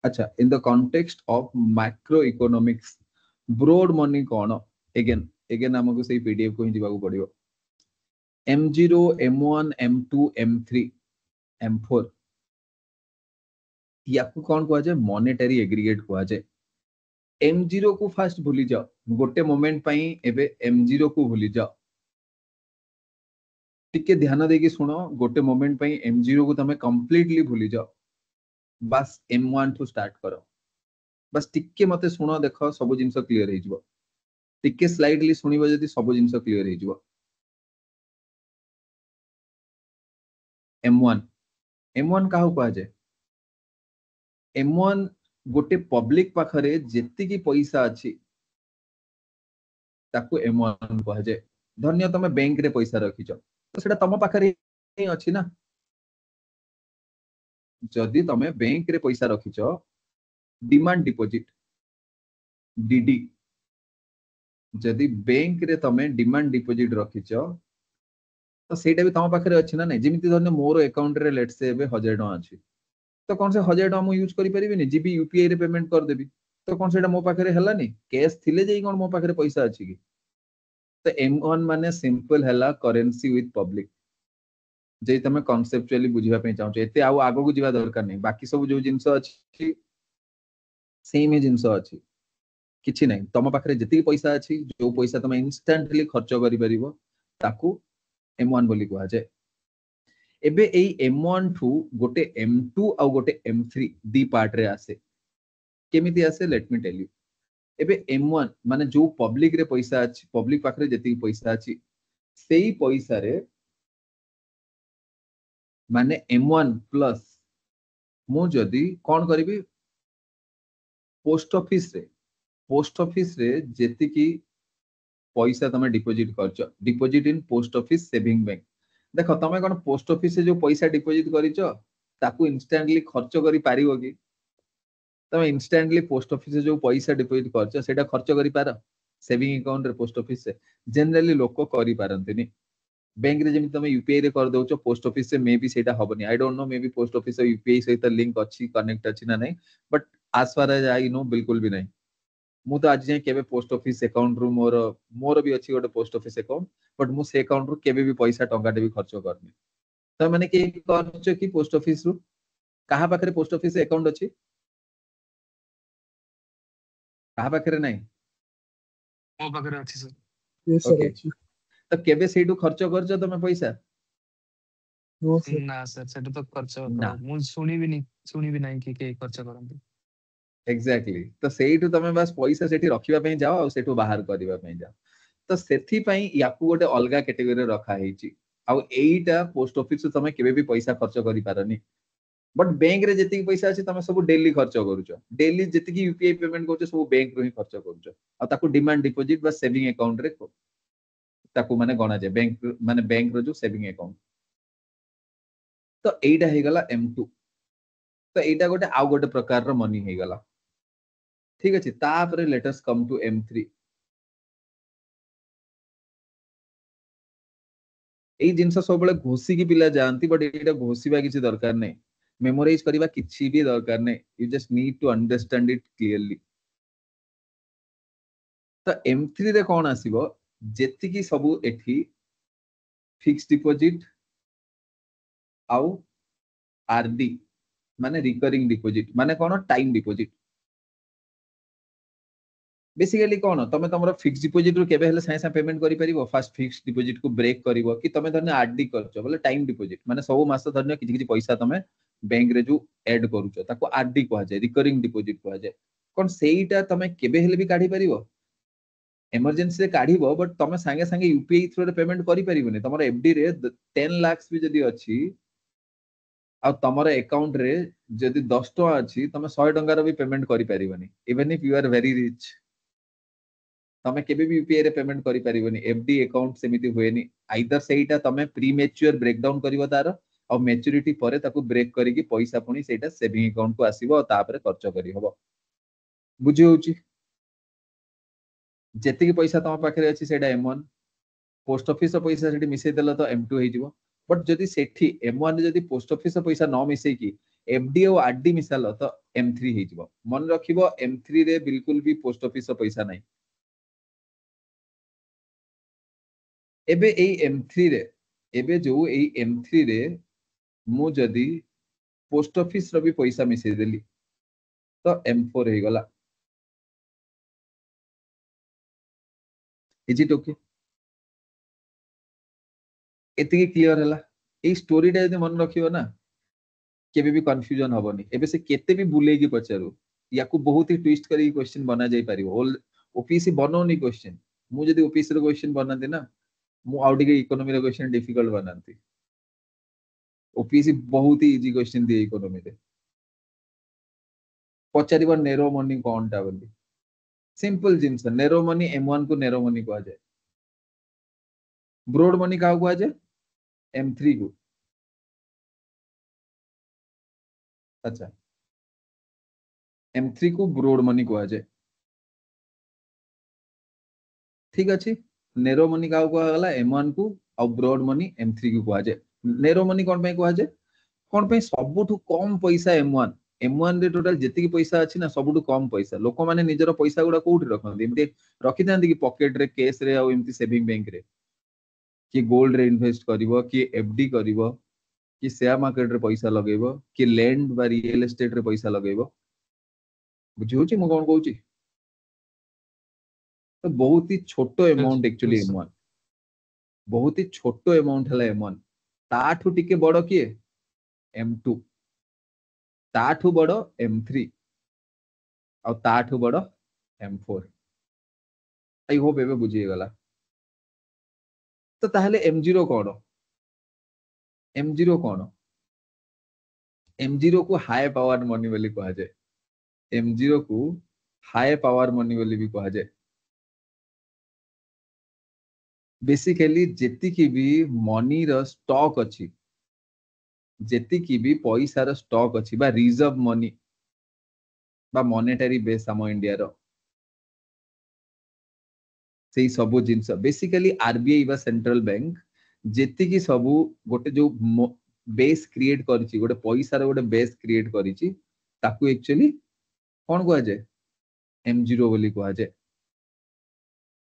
अच्छा in the context of macro economics broad money कौन again again हमको सही पीडीएफ को ही जीवा को पड़ियो M0 M1 M2 M3 M4 याकू कौन कुआ जाए मॉनेटरी एग्रीगेट कुआ जाए M0 को फास्ट भूली जाओ गोटे मोमेंट पई एबे M0 को भूली जाओ टिके ध्यान देकी सुनो गोटे मोमेंट पई M0 को तमे कंप्लीटली भूली जाओ बस M1 टू स्टार्ट करो बस टिके मते सुनो देखो सब जिंस क्लियर हे जिवो टिके स्लाइडली सुनिबो जदी सब जिंस क्लियर हे जिवो M1 M1 काहू कुआ जाए M1 गोटे पब्लिक पाखरे जेति की पैसा अछि ताकू M1 कुआ जाए धन्य तमे बैंक रे पैसा रखिचो तो सेटा तम पाखरे ही अछि ना जदि तमे बैंक रे पैसा रखिचो डिमांड डिपॉजिट डीडी जदि बैंक रे तमे डिमांड डिपॉजिट रखिचो तो सेटा भी तम पाखरे अछि ना नै जेमिति धन्य मोर अकाउंट रे लेट्स से एबे 1000 टका अछि तो कौन से 1000 टका मु यूज करि परिबिनी जीबी यूपीआई रे पेमेंट कर देबी तो कौन सेटा मो पाखरे हलानी कैश थिले जेई कोन मो पाखरे पैसा अछि की तो M1 माने सिंपल हला करेंसी विथ पब्लिक जे तमे कॉन्सेप्चुअली बुझिबा पे चाहौ एते आउ आगो को जीवा दरकार नै बाकी सब जो जिंस अछि सेम ही जिंस अछि किछि नै तम पाखरे जति पैसा अछि जो पैसा तमे इंस्टेंटली खर्च करि परिबो ताकू M1 बोली कुआ जाय एबे एई M1 ठू गोटे M2 आ गोटे M3 दी पार्ट रे आसे केमिति आसे लेट मी टेल यू एबे M1 माने जो पब्लिक रे पैसा अछि पब्लिक पाखरे जति पैसा अछि सेई पैसा रे माने M1 प्लस मु जदी कोन करिबी पोस्ट ऑफिस रे जेति की पैसा तमे डिपॉजिट करछ deposit in post office saving bank देखो तमे कोन पोस्ट ऑफिस से जो पैसा डिपॉजिट करिछ ताकू इंस्टेंटली खर्च करि पारिबो की तमे इंस्टेंटली पोस्ट ऑफिस से जो पैसा डिपॉजिट करछ सेटा खर्च करि पार सेविंग अकाउंट रे पोस्ट ऑफिस से जनरली लोक करि पारंतिनी बैंक रे जेमि तमे यूपीआई रे कर दोछ पोस्ट ऑफिस से मे बी सेटा हबनी I don't know maybe post office और यूपीआई सहित लिंक अछि कनेक्ट अछि ना नहीं but as far as I know बिल्कुल भी नहीं मु तो आज जाए केबे पोस्ट ऑफिस अकाउंट रु मोर मोर भी अछि गोटे पोस्ट ऑफिस अकाउंट बट मु से अकाउंट रु केबे भी पैसा टंका देबी खर्च करनी तो माने के करछ कि पोस्ट ऑफिस रु कहा पाखरे पोस्ट ऑफिस अकाउंट अछि कहा पाखरे नहीं मो पाखरे अछि sir Yes, sir. Okay Actually. तो केबे सेठू खर्च करछ तमे पैसा No, sir. ना सर सेटा तो खर्च ना मु सुनी भी नहीं कि के खर्च करंती एग्जैक्टली तो सेठू तमे बस पैसा सेठी रखिबा पई जाओ और सेठू बाहर करबा पई जाओ तो सेथि पई याकू गोटे अलगा कैटेगरी रखा हेची आउ एईटा पोस्ट ऑफिस से तमे केबे भी पैसा खर्च करि पारनी बट बैंक रे जति पैसा अछि तमे सब डेली खर्च करूछ डेली जति की यूपीआई पेमेंट करूछ सब बैंक रो ही खर्च करूछ आ ताकू डिमांड डिपॉजिट बा सेविंग अकाउंट रे ताकू माने गणा जाय बैंक माने बैंक रो जो सेविंग अकाउंट तो एईटा हे गला M2 तो एईटा गोटे आउ गोटे प्रकार रो मनी हे गला ठीक अछि तापरे let us come to M3 एई जिंस सब बळे घोसी की पिला जानती बट एटा घोसीबा किछि दरकार नै मेमोराइज करबा किछि भी दरकार नै you just need to understand it clearly तो M3 रे कोन आसीबो जेति की सब एठी फिक्स डिपॉजिट आउ आरडी माने रिकरिंग डिपॉजिट माने कोन टाइम डिपॉजिट बेसिकली कोन तमे तमरो फिक्स डिपॉजिट रु केबे हेले साइ पेमेंट करि परिबो फास्ट फिक्स डिपॉजिट को ब्रेक करिवो कि तमे धन्य आरडी करछो बोले टाइम डिपॉजिट माने सब मास धन्य किछि किछि पैसा तमे बैंक रे जो ऐड करूछो ताको आरडी कहै जाय रिकरिंग डिपॉजिट कहै जाय कोन सेईटा तमे केबे हेले भी काढी परिबो इमरजेंसी रे काढिबो बट तमे संगे संगे यूपीआई थ्रू रे पेमेंट करि परिबोनी तमरो एफडी रे 10 लाख भी जदी अछि आ तमरो अकाउंट रे जदी 10 टका अछि तमे 100 टका रो भी पेमेंट करि परिबोनी even if you are very rich तमे केबे भी यूपीआई रे पेमेंट करि परिबोनी एफडी अकाउंट सेमिति होएनी आइदर सेईटा तमे प्री मैच्योर ब्रेक डाउन करिवो तार और मैच्योरिटी परे ताको ब्रेक करिकि पैसा पुनी सेटा सेविंग अकाउंट को आसीबो और तापरे खर्च करि हबो बुझी होउची जेतिकी पैसा तम पाखरे अछि सेटा M1 पोस्ट ऑफिस पैसा सेठी मिसै देला तो M2 हे जिवो बट जदी सेठी M1 जदी पोस्ट ऑफिस पैसा न मिसै की एफडी और आरडी मिसाल तो M3 हे जिवो मन रखिबो M3 रे बिल्कुल भी पोस्ट ऑफिस पैसा नहीं एबे एई M3 रे एबे जो एई M3 रे मु जदी पोस्ट ऑफिस रो भी पैसा मिसै देली तो M4 हे गला इज इट ओके एतिके क्लियर हला एई स्टोरी टा जदी मन रखिबो ना केबे भी कंफ्यूजन हबनी एबे से केते भी बुलेई की पचारू याकू बहुत ही ट्विस्ट करी क्वेश्चन बना जाई परिबो ओपीसी बनोनी क्वेश्चन मु जदी ओपीसी रो क्वेश्चन बनाते ना मु आउडी के इकोनॉमी रो क्वेश्चन डिफिकल्ट बनाती ओपीसी बहुत ही इजी क्वेश्चन दिए इकोनॉमी रे पचारिबो नेरो मनी कोनटा बोली सिंपल जिंस नेरो मनी M1 को नेरो मनी कहा जाए ब्रॉड मनी का कहा जाए M3 को अच्छा M3 को ब्रॉड मनी कहा जाए ठीक अच्छे नेरो मनी का कहा गला M1 को और ब्रॉड मनी M3 को कहा जाए नेरो मनी कोन पे कहा जाए कोन पे सबुठु कम पैसा M1 रे टोटल जेतिकी पैसा अछि ना सबुठु कम पैसा लोक माने निजर पैसा गुडा कोउठी रखन एमते रखि थांदी कि पॉकेट रे केस रे और एमती सेविंग बैंक रे कि गोल्ड रे इन्वेस्ट करिवो कि एफडी करिवो कि शेयर मार्केट रे पैसा लगेबो कि लैंड बा रियल एस्टेट रे पैसा लगेबो बुझी होची म कोन कहूची तो बहुत ही छोटो अमाउंट एक्चुअली M1 बहुत ही छोटो अमाउंट हला M1 ताठू टिके बड़ किए M2 ताठू बड़ M3 और ताठू बड़ M4 आई होप एबे बुझी गला तो ताहले M0 कोन M0 कोन M0 को हाई पावर मनी बोली कहा जाए M0 को हाई पावर मनी बोली भी कहा जाए बेसिकली जेति की भी मनी रो स्टॉक अछि जेति की भी पैसा रो स्टॉक अछि बा रिजर्व मनी बा मॉनेटरी बेस हम इंडिया रो सेही सबु जिंस बेसिकली आरबीआई बा सेंट्रल बैंक जेति की सबु गोटे जो बेस क्रिएट करछि गोटे पैसा रो गोटे बेस क्रिएट करछि ताकू एक्चुअली कोन कहा जाए M0 बोली कहा जाए